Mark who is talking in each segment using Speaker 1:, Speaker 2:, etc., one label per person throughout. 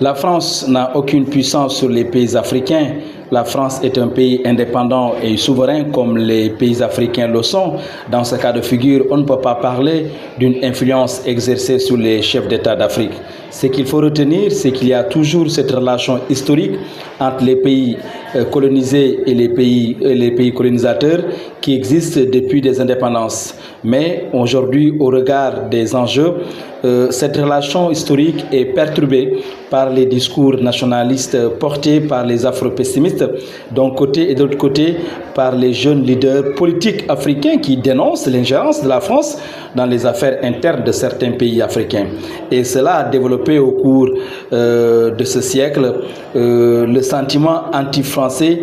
Speaker 1: La France n'a aucune puissance sur les pays africains. La France est un pays indépendant et souverain comme les pays africains le sont. Dans ce cas de figure, on ne peut pas parler d'une influence exercée sur les chefs d'État d'Afrique. Ce qu'il faut retenir, c'est qu'il y a toujours cette relation historique entre les pays colonisés et les pays colonisateurs qui existe depuis des indépendances. Mais aujourd'hui, au regard des enjeux, cette relation historique est perturbée par les discours nationalistes portés par les afro-pessimistes d'un côté et de l'autre côté par les jeunes leaders politiques africains qui dénoncent l'ingérence de la France dans les affaires internes de certains pays africains. Et cela a développé au cours de ce siècle le sentiment anti-français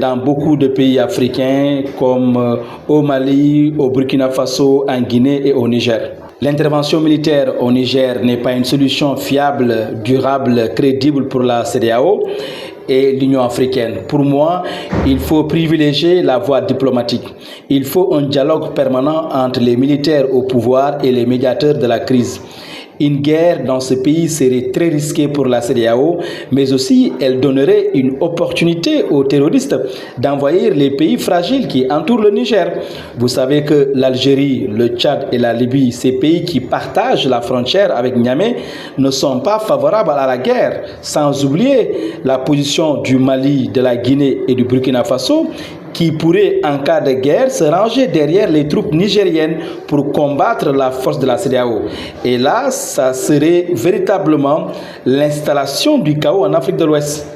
Speaker 1: dans beaucoup de pays africains comme au Mali, au Burkina Faso, en Guinée et au Niger. L'intervention militaire au Niger n'est pas une solution fiable, durable, crédible pour la CEDEAO et l'Union africaine. Pour moi, il faut privilégier la voie diplomatique. Il faut un dialogue permanent entre les militaires au pouvoir et les médiateurs de la crise. Une guerre dans ce pays serait très risquée pour la CEDEAO, mais aussi elle donnerait une opportunité aux terroristes d'envahir les pays fragiles qui entourent le Niger. Vous savez que l'Algérie, le Tchad et la Libye, ces pays qui partagent la frontière avec Niamey, ne sont pas favorables à la guerre, sans oublier la position du Mali, de la Guinée et du Burkina Faso, qui pourrait, en cas de guerre, se ranger derrière les troupes nigériennes pour combattre la force de la CEDEAO. Et là, ça serait véritablement l'installation du chaos en Afrique de l'Ouest.